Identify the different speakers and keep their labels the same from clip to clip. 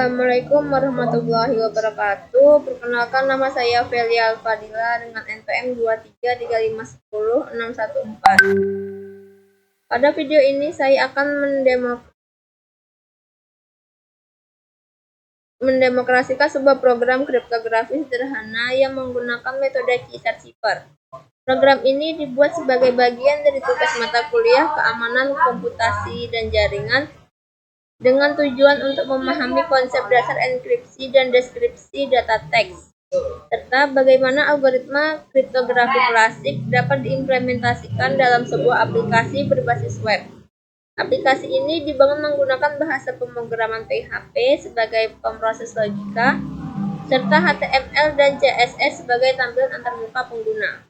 Speaker 1: Assalamualaikum warahmatullahi wabarakatuh. Perkenalkan, nama saya Velia Alfadila dengan NPM 233510614. Pada video ini saya akan mendemokrasikan sebuah program kriptografi sederhana yang menggunakan metode Cisar-Cipher. Program ini dibuat sebagai bagian dari tugas mata kuliah keamanan komputasi dan jaringan dengan tujuan untuk memahami konsep dasar enkripsi dan deskripsi data teks, serta bagaimana algoritma kriptografi klasik dapat diimplementasikan dalam sebuah aplikasi berbasis web. Aplikasi ini dibangun menggunakan bahasa pemrograman PHP sebagai pemroses logika, serta HTML dan CSS sebagai tampilan antarmuka pengguna.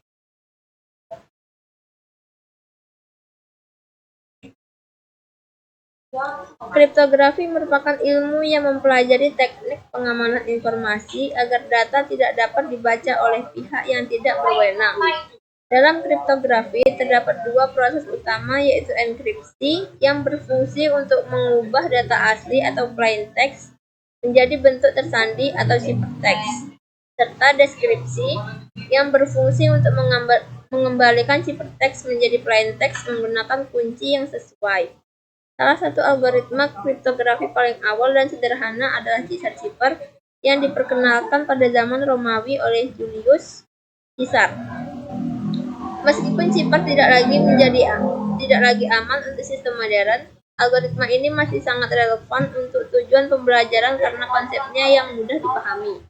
Speaker 1: Kriptografi merupakan ilmu yang mempelajari teknik pengamanan informasi agar data tidak dapat dibaca oleh pihak yang tidak berwenang. Dalam kriptografi terdapat dua proses utama, yaitu enkripsi yang berfungsi untuk mengubah data asli atau plain text menjadi bentuk tersandi atau ciphertext, serta deskripsi yang berfungsi untuk mengembalikan ciphertext menjadi plain text menggunakan kunci yang sesuai. Salah satu algoritma kriptografi paling awal dan sederhana adalah Cisar-Cipher yang diperkenalkan pada zaman Romawi oleh Julius Caesar. Meskipun cipher tidak lagi aman untuk sistem modern, algoritma ini masih sangat relevan untuk tujuan pembelajaran karena konsepnya yang mudah dipahami.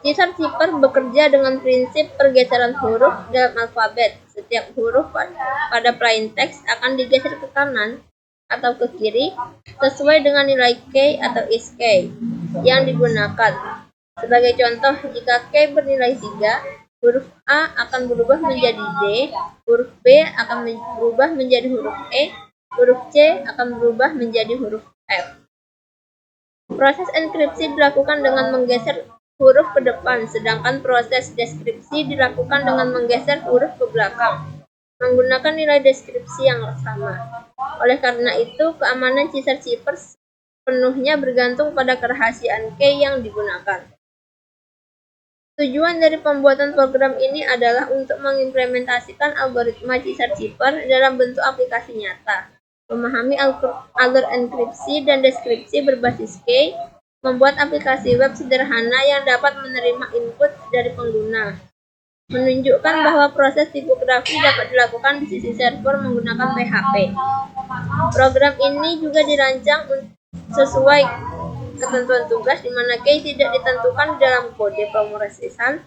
Speaker 1: Cisar-Cipher bekerja dengan prinsip pergeseran huruf dalam alfabet. Setiap huruf pada plain text akan digeser ke kanan atau ke kiri sesuai dengan nilai K atau is K yang digunakan. Sebagai contoh, jika K bernilai 3, huruf A akan berubah menjadi D, huruf B akan berubah menjadi huruf E, huruf C akan berubah menjadi huruf F. Proses enkripsi dilakukan dengan menggeser huruf ke depan, sedangkan proses deskripsi dilakukan dengan menggeser huruf ke belakang, menggunakan nilai deskripsi yang sama. Oleh karena itu, keamanan Cisar-Cipher penuhnya bergantung pada kerahasiaan key yang digunakan. Tujuan dari pembuatan program ini adalah untuk mengimplementasikan algoritma Cisar-Cipher dalam bentuk aplikasi nyata, memahami alur enkripsi dan deskripsi berbasis key, membuat aplikasi web sederhana yang dapat menerima input dari pengguna, menunjukkan bahwa proses tipografi dapat dilakukan di sisi server menggunakan PHP. Program ini juga dirancang sesuai ketentuan tugas, di mana key tidak ditentukan dalam kode pemrosesan,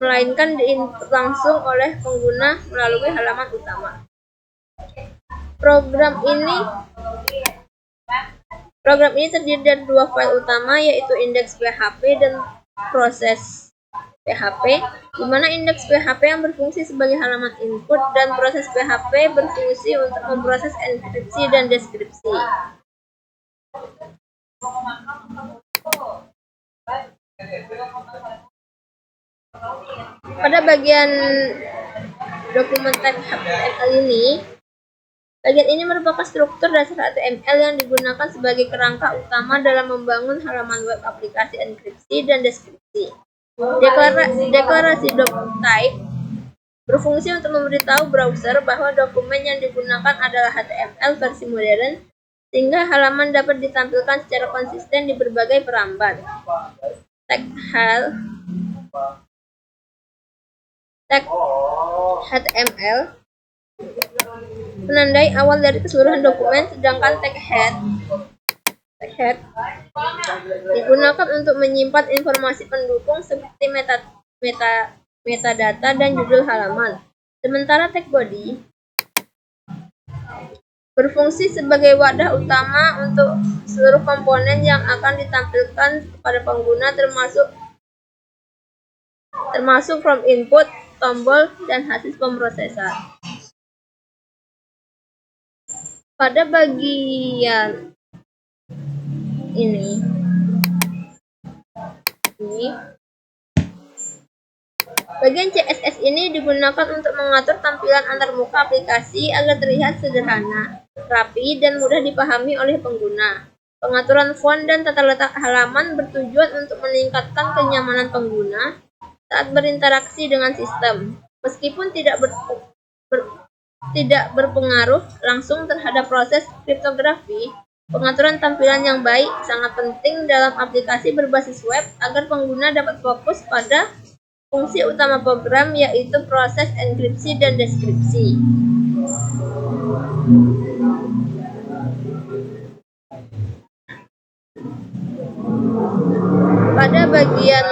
Speaker 1: melainkan diinput langsung oleh pengguna melalui halaman utama. Program ini terdiri dari dua file utama, yaitu indeks PHP dan proses PHP, di mana indeks PHP yang berfungsi sebagai halaman input dan proses PHP berfungsi untuk memproses enkripsi dan deskripsi. Pada bagian dokumen type HTML ini, bagian ini merupakan struktur dasar HTML yang digunakan sebagai kerangka utama dalam membangun halaman web aplikasi enkripsi dan deskripsi. Deklarasi doc type berfungsi untuk memberitahu browser bahwa dokumen yang digunakan adalah HTML versi modern, sehingga halaman dapat ditampilkan secara konsisten di berbagai perambat. Tag HTML menandai awal dari keseluruhan dokumen, sedangkan tag head digunakan untuk menyimpan informasi pendukung seperti metadata dan judul halaman. Sementara tag body berfungsi sebagai wadah utama untuk seluruh komponen yang akan ditampilkan kepada pengguna, termasuk from input, tombol, dan hasil pemrosesan. Pada bagian ini Bagian CSS ini digunakan untuk mengatur tampilan antarmuka aplikasi agar terlihat sederhana, rapi, dan mudah dipahami oleh pengguna. Pengaturan font dan tata letak halaman bertujuan untuk meningkatkan kenyamanan pengguna saat berinteraksi dengan sistem, meskipun tidak berpengaruh langsung terhadap proses kriptografi. Pengaturan tampilan yang baik sangat penting dalam aplikasi berbasis web agar pengguna dapat fokus pada fungsi utama program, yaitu proses enkripsi dan deskripsi. Pada bagian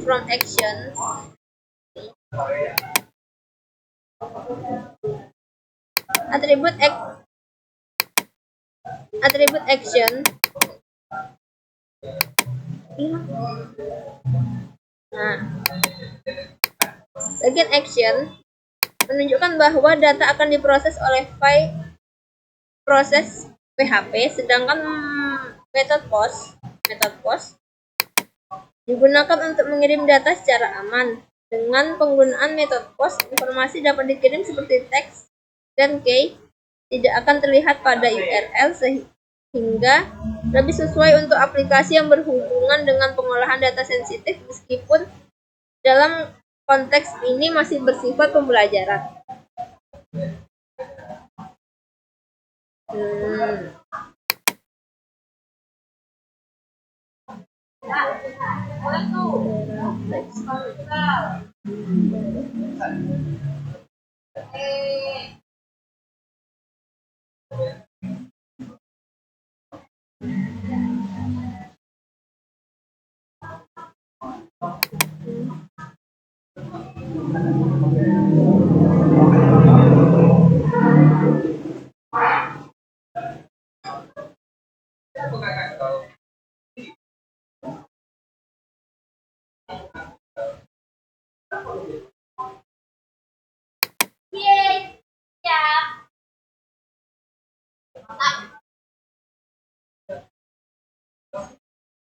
Speaker 1: from action, atribut action bagian action menunjukkan bahwa data akan diproses oleh file proses PHP, sedangkan metode post digunakan untuk mengirim data secara aman. Dengan penggunaan metode post, informasi dapat dikirim seperti teks dan key tidak akan terlihat pada URL, sehingga lebih sesuai untuk aplikasi yang berhubungan dengan pengolahan data sensitif, meskipun dalam konteks ini masih bersifat pembelajaran.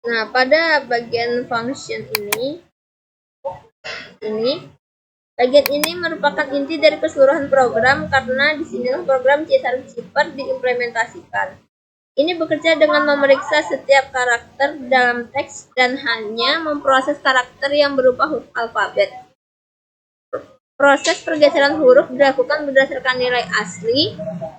Speaker 1: Nah, pada bagian function ini bagian ini merupakan inti dari keseluruhan program, karena disinilah program CSR diimplementasikan. Ini bekerja dengan memeriksa setiap karakter dalam teks dan hanya memproses karakter yang berupa huruf alfabet. Proses pergeseran huruf dilakukan berdasarkan nilai asli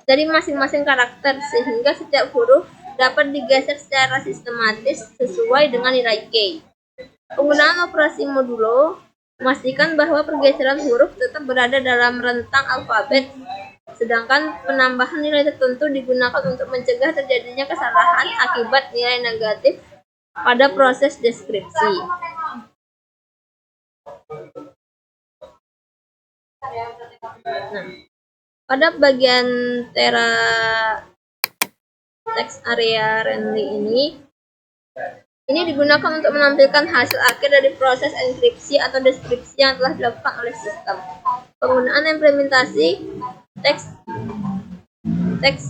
Speaker 1: dari masing-masing karakter, sehingga setiap huruf dapat digeser secara sistematis sesuai dengan nilai key. Penggunaan operasi modulo memastikan bahwa pergeseran huruf tetap berada dalam rentang alfabet, sedangkan penambahan nilai tertentu digunakan untuk mencegah terjadinya kesalahan akibat nilai negatif pada proses deskripsi. Nah, pada bagian text area randomly ini digunakan untuk menampilkan hasil akhir dari proses enkripsi atau deskripsi yang telah dilakukan oleh sistem. Penggunaan implementasi text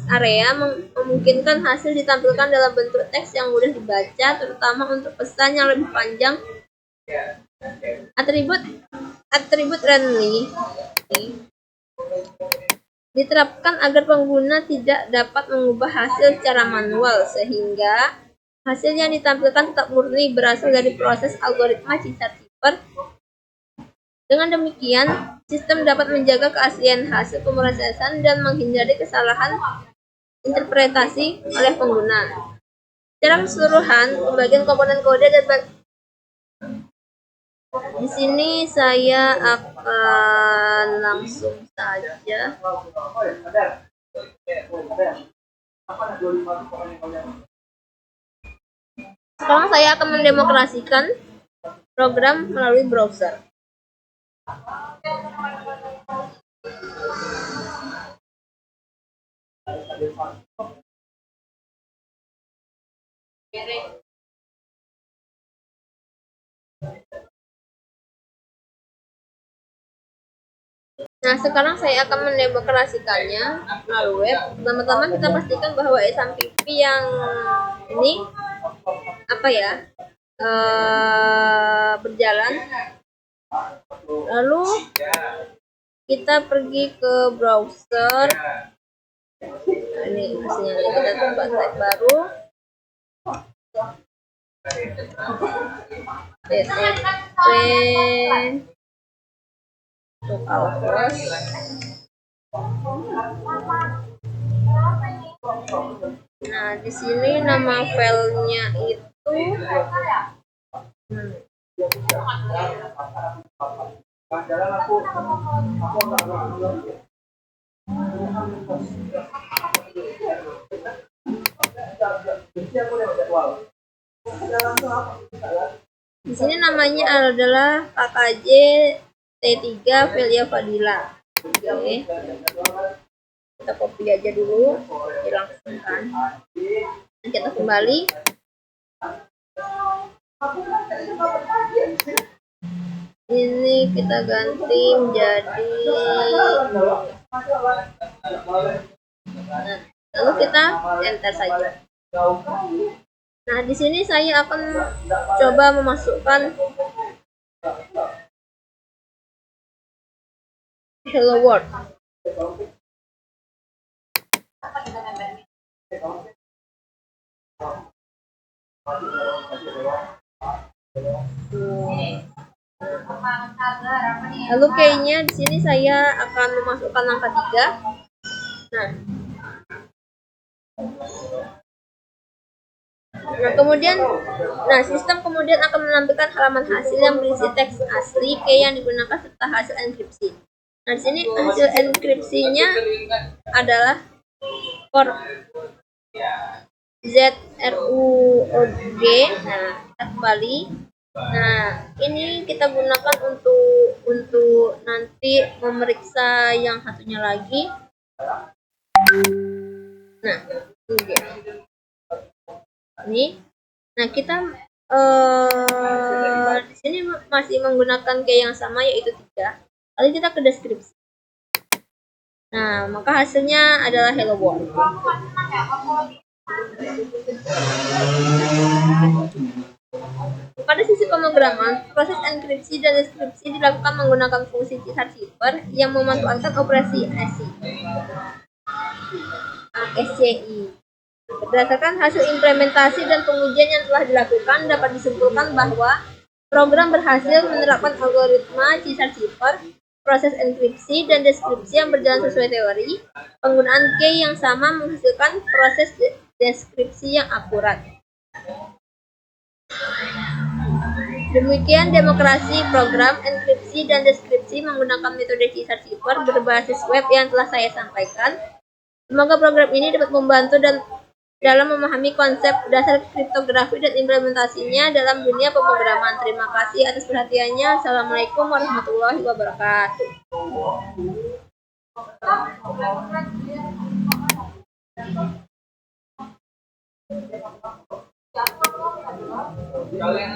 Speaker 1: area memungkinkan hasil ditampilkan dalam bentuk teks yang mudah dibaca, terutama untuk pesan yang lebih panjang. Atribut randomly diterapkan agar pengguna tidak dapat mengubah hasil secara manual, sehingga hasil yang ditampilkan tetap murni berasal dari proses algoritma CSR. Dengan demikian, sistem dapat menjaga keaslian hasil pemrosesan dan menghindari kesalahan interpretasi oleh pengguna. Secara keseluruhan, pembagian komponen kode dan di sini saya akan langsung saja. Sekarang saya akan mendemokrasikan program melalui browser. Nah, sekarang saya akan mendemokrasikannya melalui web. Pertama-tama kita pastikan bahwa XAMPP yang ini berjalan. Lalu kita pergi ke browser. Nah, ini hasilnya, kita coba tab baru. PTP localhost. Nah, di sini nama filenya itu di sini namanya adalah KKJ T3 Velia Fadila. Oke. Kita copy aja dulu, dilangsungkan. Dan kita kembali. Ini kita ganti menjadi. Nah, lalu kita enter saja. Nah, di sini saya akan coba memasukkan Hello World. Lalu kayaknya di sini saya akan memasukkan angka 3. Nah, kemudian sistem kemudian akan menampilkan halaman hasil yang berisi teks asli key yang digunakan serta hasil enkripsi. Nah, di sini hasil enkripsinya adalah for ZRUOG. Nah, kita kembali. Nah, ini kita gunakan untuk nanti memeriksa yang satunya lagi. Nah, ini dia. Ini. Nah, kita di sini masih menggunakan key yang sama, yaitu 3. Lalu kita ke deskripsi. Nah, maka hasilnya adalah Hello World. Pada sisi pemrograman, proses enkripsi dan deskripsi dilakukan menggunakan fungsi cipher yang memanfaatkan operasi SCI. Berdasarkan hasil implementasi dan pengujian yang telah dilakukan, dapat disimpulkan bahwa program berhasil menerapkan algoritma cipher, proses enkripsi dan deskripsi yang berjalan sesuai teori. Penggunaan key yang sama menghasilkan proses deskripsi yang akurat. Demikian demokrasi program enkripsi dan deskripsi menggunakan metode cipher berbasis web yang telah saya sampaikan. Semoga program ini dapat membantu dalam memahami konsep dasar kriptografi dan implementasinya dalam dunia pemrograman. Terima kasih atas perhatiannya. Assalamualaikum warahmatullahi wabarakatuh. Kalian